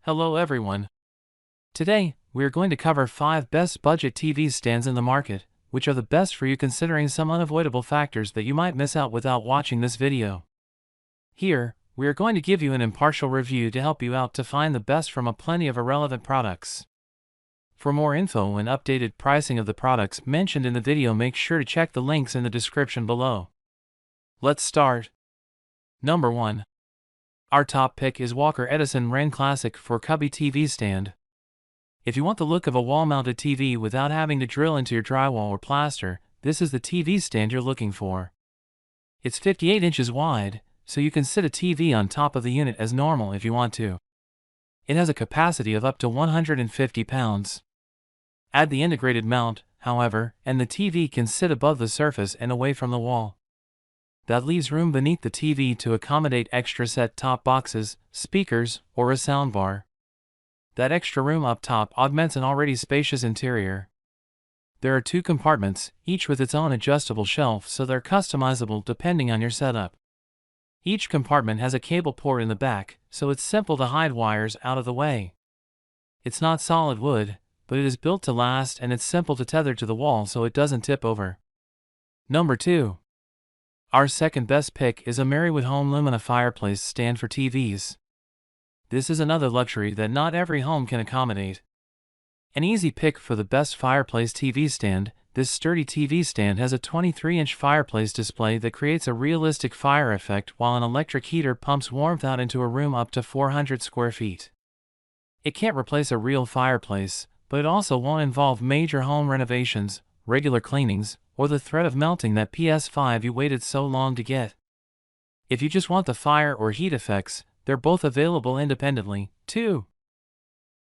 Hello everyone. Today, we are going to cover 5 best budget TV stands in the market, which are the best for you considering some unavoidable factors that you might miss out without watching this video. Here, we are going to give you an impartial review to help you out to find the best from a plenty of irrelevant products. For more info and updated pricing of the products mentioned in the video, make sure to check the links in the description below. Let's start. Number 1. Our top pick is Walker Edison Wren Classic for Cubby TV Stand. If you want the look of a wall-mounted TV without having to drill into your drywall or plaster, this is the TV stand you're looking for. It's 58 inches wide, so you can sit a TV on top of the unit as normal if you want to. It has a capacity of up to 150 pounds. Add the integrated mount, however, and the TV can sit above the surface and away from the wall. That leaves room beneath the TV to accommodate extra set-top boxes, speakers, or a soundbar. That extra room up top augments an already spacious interior. There are 2 compartments, each with its own adjustable shelf, so they're customizable depending on your setup. Each compartment has a cable port in the back, so it's simple to hide wires out of the way. It's not solid wood, but it is built to last, and it's simple to tether to the wall so it doesn't tip over. Number 2. Our second best pick is Ameriwood Lumina Fireplace stand for TVs. This is another luxury that not every home can accommodate. An easy pick for the best fireplace TV stand, this sturdy TV stand has a 23-inch fireplace display that creates a realistic fire effect while an electric heater pumps warmth out into a room up to 400 square feet. It can't replace a real fireplace, but it also won't involve major home renovations, regular cleanings, or the threat of melting that PS5 you waited so long to get. If you just want the fire or heat effects, they're both available independently, too.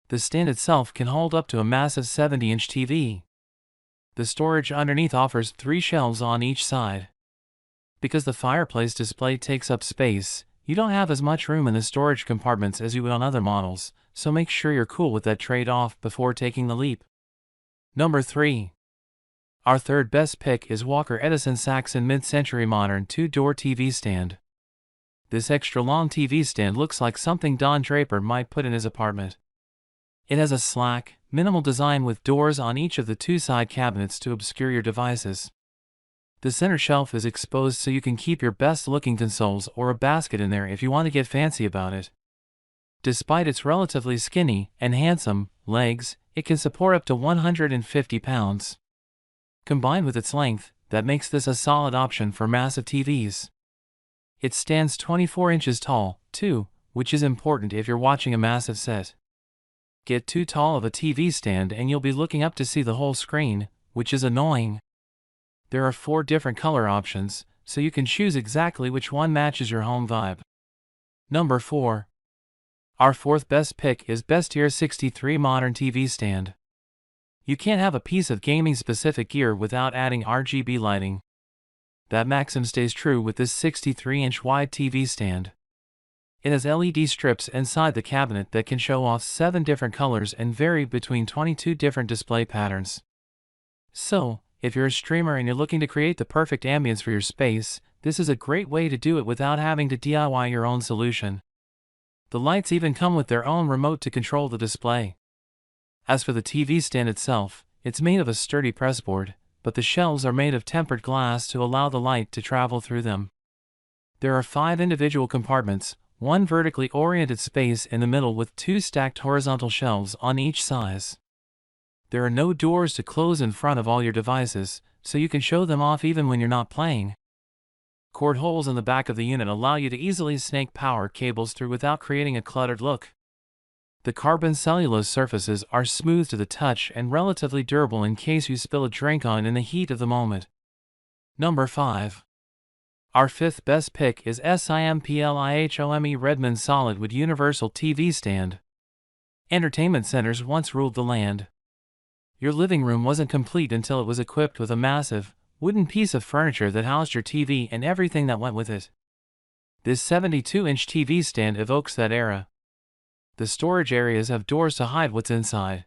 The stand itself can hold up to a massive 70-inch TV. The storage underneath offers 3 shelves on each side. Because the fireplace display takes up space, you don't have as much room in the storage compartments as you would on other models, so make sure you're cool with that trade-off before taking the leap. Number 3. Our third best pick is Walker Edison Saxon Mid-Century Modern 2-Door TV Stand. This extra-long TV stand looks like something Don Draper might put in his apartment. It has a slack, minimal design with doors on each of the 2 side cabinets to obscure your devices. The center shelf is exposed so you can keep your best-looking consoles or a basket in there if you want to get fancy about it. Despite its relatively skinny and handsome legs, it can support up to 150 pounds. Combined with its length, that makes this a solid option for massive TVs. It stands 24 inches tall, too, which is important if you're watching a massive set. Get too tall of a TV stand and you'll be looking up to see the whole screen, which is annoying. There are 4 different color options, so you can choose exactly which one matches your home vibe. Number 4. Our fourth best pick is Bestier 63 Modern TV Stand. You can't have a piece of gaming-specific gear without adding RGB lighting. That maxim stays true with this 63-inch wide TV stand. It has LED strips inside the cabinet that can show off 7 different colors and vary between 22 different display patterns. So, if you're a streamer and you're looking to create the perfect ambience for your space, this is a great way to do it without having to DIY your own solution. The lights even come with their own remote to control the display. As for the TV stand itself, it's made of a sturdy pressboard, but the shelves are made of tempered glass to allow the light to travel through them. There are 5 individual compartments, 1 vertically oriented space in the middle with 2 stacked horizontal shelves on each side. There are no doors to close in front of all your devices, so you can show them off even when you're not playing. Cord holes in the back of the unit allow you to easily snake power cables through without creating a cluttered look. The carbon cellulose surfaces are smooth to the touch and relatively durable in case you spill a drink on in the heat of the moment. Number 5. Our 5th best pick is SIMPLIHOME Redmond Solidwood Universal TV Stand. Entertainment centers once ruled the land. Your living room wasn't complete until it was equipped with a massive, wooden piece of furniture that housed your TV and everything that went with it. This 72-inch TV stand evokes that era. The storage areas have doors to hide what's inside.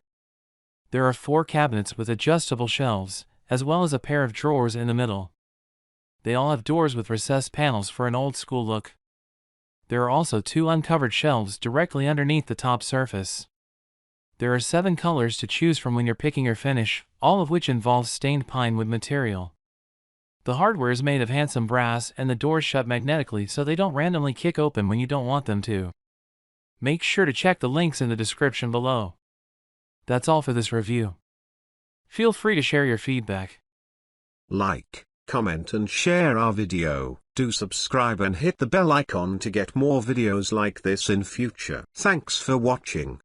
There are 4 cabinets with adjustable shelves, as well as a pair of drawers in the middle. They all have doors with recessed panels for an old-school look. There are also 2 uncovered shelves directly underneath the top surface. There are 7 colors to choose from when you're picking your finish, all of which involves stained pine wood material. The hardware is made of handsome brass and the doors shut magnetically so they don't randomly kick open when you don't want them to. Make sure to check the links in the description below. That's all for this review. Feel free to share your feedback. Like, comment and share our video. Do subscribe and hit the bell icon to get more videos like this in future. Thanks for watching.